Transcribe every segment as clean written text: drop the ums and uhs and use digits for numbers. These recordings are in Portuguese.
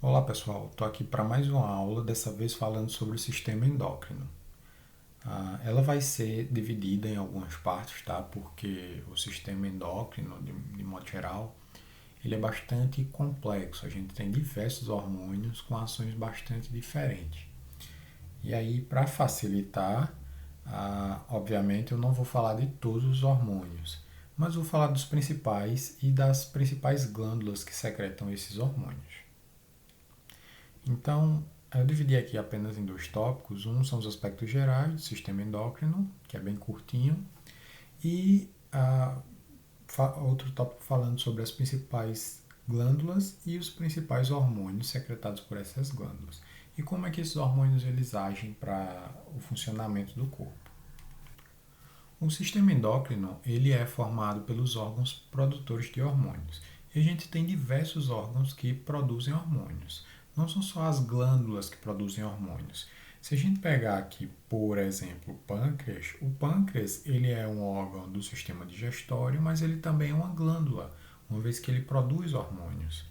Olá pessoal, estou aqui para mais uma aula, dessa vez falando sobre o sistema endócrino. Ela vai ser dividida em algumas partes, tá? Porque o sistema endócrino, de modo geral, ele é bastante complexo. A gente tem diversos hormônios com ações bastante diferentes. E aí, para facilitar, obviamente eu não vou falar de todos os hormônios, mas vou falar dos principais e das principais glândulas que secretam esses hormônios. Então, eu dividi aqui apenas em dois tópicos. Um são os aspectos gerais do sistema endócrino, que é bem curtinho, e outro tópico falando sobre as principais glândulas e os principais hormônios secretados por essas glândulas. E como é que esses hormônios eles agem para o funcionamento do corpo. O sistema endócrino ele é formado pelos órgãos produtores de hormônios. E a gente tem diversos órgãos que produzem hormônios. Não são só as glândulas que produzem hormônios. Se a gente pegar aqui, por exemplo, o pâncreas ele é um órgão do sistema digestório, mas ele também é uma glândula, uma vez que ele produz hormônios.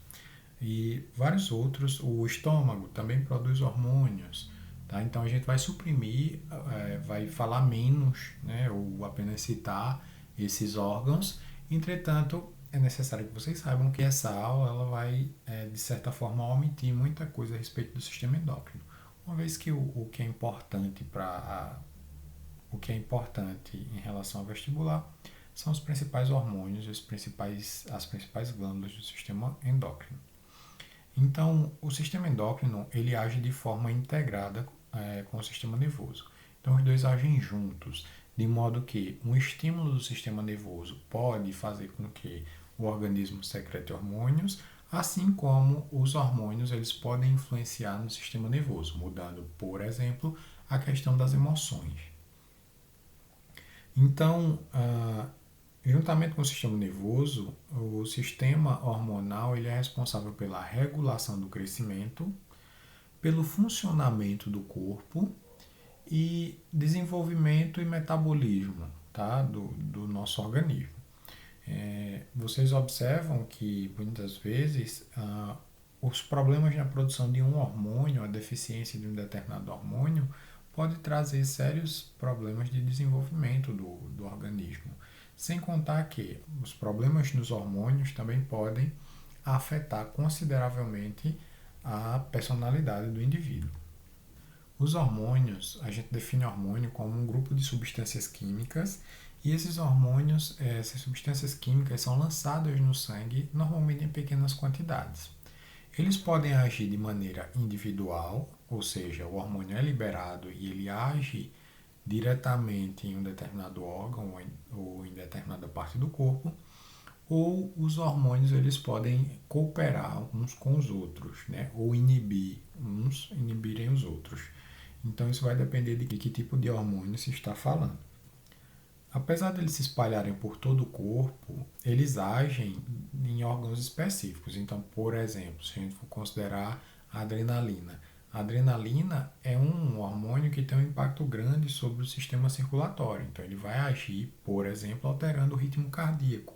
E vários outros, o estômago também produz hormônios. Tá? Então a gente vai suprimir, vai falar menos, né, ou apenas citar esses órgãos. Entretanto, é necessário que vocês saibam que essa aula ela vai, de certa forma, omitir muita coisa a respeito do sistema endócrino. Uma vez que o que é importante o que é importante em relação ao vestibular são os principais hormônios e as principais glândulas do sistema endócrino. Então, o sistema endócrino ele age de forma integrada com o sistema nervoso. Então, os dois agem juntos, de modo que um estímulo do sistema nervoso pode fazer com que o organismo secrete hormônios, assim como os hormônios eles podem influenciar no sistema nervoso, mudando, por exemplo, a questão das emoções. Então, juntamente com o sistema nervoso, o sistema hormonal ele é responsável pela regulação do crescimento, pelo funcionamento do corpo e desenvolvimento e metabolismo, tá? do nosso organismo. Vocês observam que muitas vezes os problemas na produção de um hormônio, a deficiência de um determinado hormônio, pode trazer sérios problemas de desenvolvimento do organismo. Sem contar que os problemas nos hormônios também podem afetar consideravelmente a personalidade do indivíduo. Os hormônios, a gente define hormônio como um grupo de substâncias químicas e esses hormônios, essas substâncias químicas são lançadas no sangue normalmente em pequenas quantidades. Eles podem agir de maneira individual, ou seja, o hormônio é liberado e ele age diretamente em um determinado órgão ou em determinada parte do corpo, ou os hormônios eles podem cooperar uns com os outros, né? Ou inibir uns, inibirem os outros. Então isso vai depender de que tipo de hormônio se está falando. Apesar de eles se espalharem por todo o corpo, eles agem em órgãos específicos. Então, por exemplo, se a gente for considerar a adrenalina. A adrenalina é um hormônio que tem um impacto grande sobre o sistema circulatório. Então, ele vai agir, por exemplo, alterando o ritmo cardíaco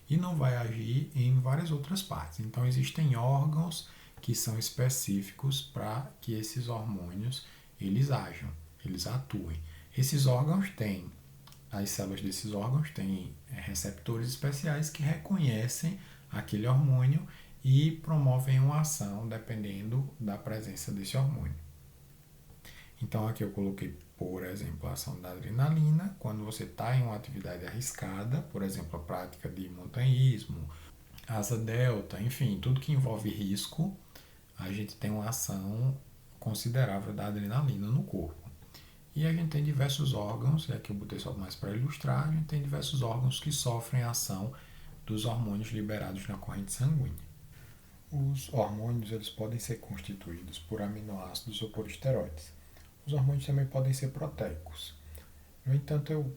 e não vai agir em várias outras partes. Então, existem órgãos que são específicos para que esses hormônios eles ajam, eles atuem. Esses órgãos têm as células desses órgãos têm receptores especiais que reconhecem aquele hormônio e promovem uma ação dependendo da presença desse hormônio. Então aqui eu coloquei, por exemplo, a ação da adrenalina, quando você está em uma atividade arriscada, por exemplo, a prática de montanhismo, asa delta, enfim, tudo que envolve risco, a gente tem uma ação considerável da adrenalina no corpo. E a gente tem diversos órgãos, e aqui eu botei só mais para ilustrar, a gente tem diversos órgãos que sofrem a ação dos hormônios liberados na corrente sanguínea. Os hormônios eles podem ser constituídos por aminoácidos ou por esteroides. Os hormônios também podem ser proteicos. No entanto, eu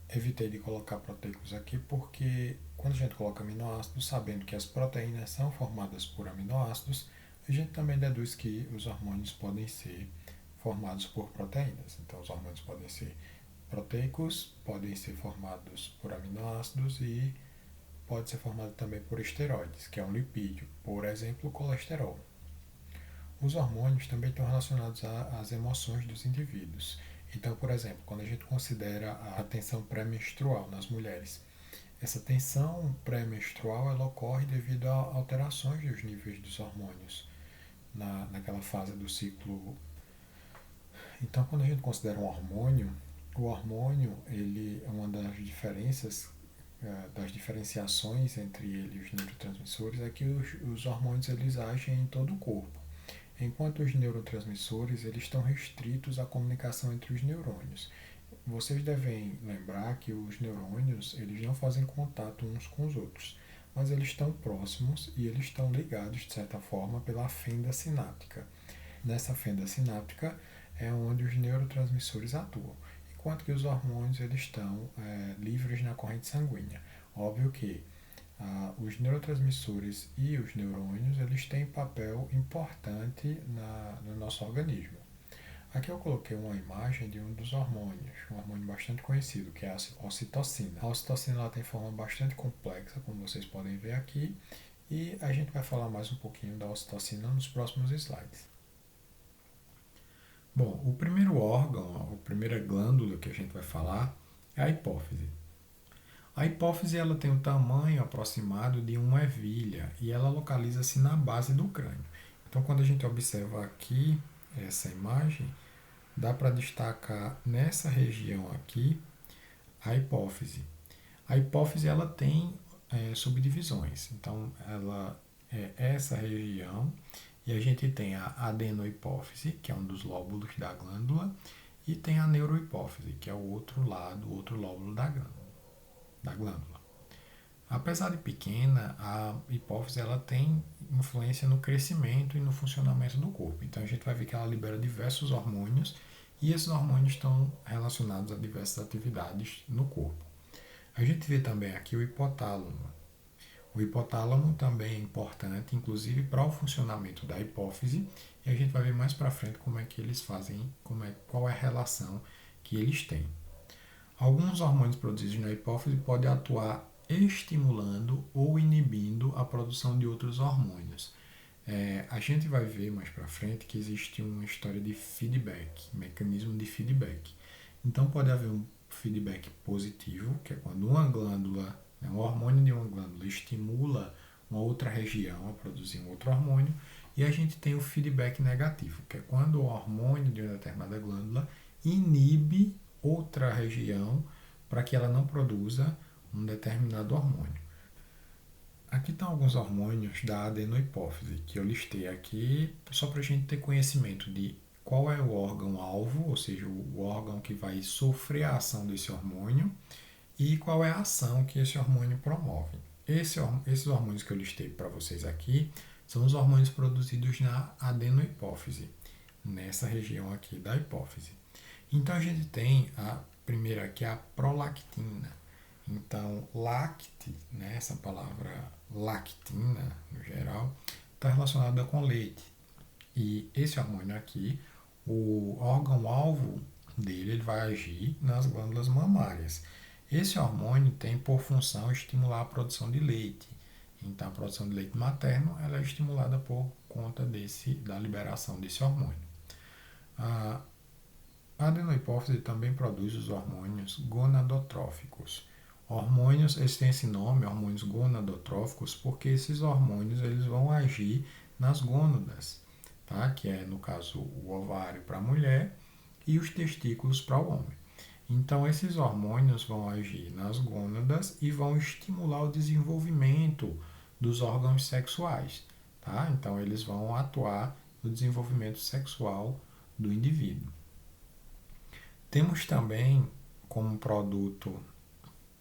evitei de colocar proteicos aqui porque quando a gente coloca aminoácidos, sabendo que as proteínas são formadas por aminoácidos, a gente também deduz que os hormônios podem ser formados por proteínas. Então, os hormônios podem ser proteicos, podem ser formados por aminoácidos e pode ser formado também por esteroides, que é um lipídio, por exemplo, o colesterol. Os hormônios também estão relacionados às emoções dos indivíduos. Então, por exemplo, quando a gente considera a tensão pré-menstrual nas mulheres, essa tensão pré-menstrual ela ocorre devido a alterações dos níveis dos hormônios naquela fase do ciclo. Então, quando a gente considera um hormônio, o hormônio ele é uma das diferenças, das diferenciações entre ele e os neurotransmissores é que os hormônios eles agem em todo o corpo, enquanto os neurotransmissores eles estão restritos à comunicação entre os neurônios. Vocês devem lembrar que os neurônios eles não fazem contato uns com os outros, mas eles estão próximos e eles estão ligados de certa forma pela fenda sináptica. Nessa fenda sináptica é onde os neurotransmissores atuam, enquanto que os hormônios eles estão livres na corrente sanguínea. Óbvio que os neurotransmissores e os neurônios eles têm papel importante no nosso organismo. Aqui eu coloquei uma imagem de um dos hormônios, um hormônio bastante conhecido, que é a ocitocina. A ocitocina ela tem forma bastante complexa, como vocês podem ver aqui, e a gente vai falar mais um pouquinho da ocitocina nos próximos slides. Bom, o primeiro órgão, a primeira glândula que a gente vai falar é a hipófise. A hipófise ela tem o tamanho aproximado de uma ervilha e ela localiza-se na base do crânio. Então, quando a gente observa aqui essa imagem, dá para destacar nessa região aqui a hipófise. A hipófise ela tem subdivisões, então ela é essa região e a gente tem a adenohipófise, que é um dos lóbulos da glândula, e tem a neurohipófise, que é o outro lado, o outro lóbulo da glândula. Apesar de pequena, a hipófise ela tem influência no crescimento e no funcionamento do corpo. Então a gente vai ver que ela libera diversos hormônios e esses hormônios estão relacionados a diversas atividades no corpo. A gente vê também aqui o hipotálamo. O hipotálamo também é importante, inclusive para o funcionamento da hipófise, e a gente vai ver mais para frente como é que eles fazem, qual é a relação que eles têm. Alguns hormônios produzidos na hipófise podem atuar estimulando ou inibindo a produção de outros hormônios. A gente vai ver mais para frente que existe uma história de feedback, mecanismo de feedback. Então pode haver um feedback positivo, que é quando uma glândula, um hormônio de uma glândula estimula uma outra região a produzir um outro hormônio, e a gente tem o feedback negativo, que é quando o hormônio de uma determinada glândula inibe outra região para que ela não produza um determinado hormônio. Aqui estão alguns hormônios da adenohipófise que eu listei aqui só para a gente ter conhecimento de qual é o órgão-alvo, ou seja, o órgão que vai sofrer a ação desse hormônio e qual é a ação que esse hormônio promove. Esses hormônios que eu listei para vocês aqui são os hormônios produzidos na adenohipófise, nessa região aqui da hipófise. Então a gente tem a primeira aqui, a prolactina. Então, lacte, né, essa palavra lactina, no geral, está relacionada com leite. E esse hormônio aqui, o órgão-alvo dele ele vai agir nas glândulas mamárias. Esse hormônio tem por função estimular a produção de leite. Então, a produção de leite materno ela é estimulada por conta da liberação desse hormônio. A adenohipófise também produz os hormônios gonadotróficos. Hormônios, eles têm esse nome, hormônios gonadotróficos, porque esses hormônios eles vão agir nas gônadas, tá? Que é, no caso, o ovário para a mulher e os testículos para o homem. Então, esses hormônios vão agir nas gônadas e vão estimular o desenvolvimento dos órgãos sexuais, tá? Então, eles vão atuar no desenvolvimento sexual do indivíduo. Temos também, como produto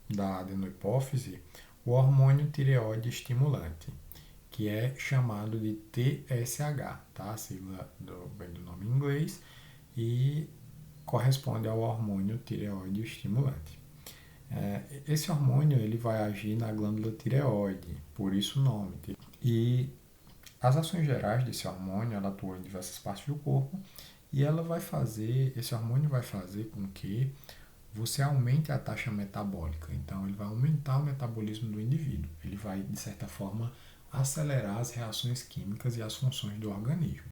da adenohipófise, o hormônio tireoide estimulante, que é chamado de TSH, tá? A sigla vem do nome em inglês e corresponde ao hormônio tireoide estimulante. Esse hormônio ele vai agir na glândula tireoide, por isso o nome. E as ações gerais desse hormônio, ela atua em diversas partes do corpo e esse hormônio vai fazer com que você aumente a taxa metabólica. Então, ele vai aumentar o metabolismo do indivíduo. Ele vai, de certa forma, acelerar as reações químicas e as funções do organismo.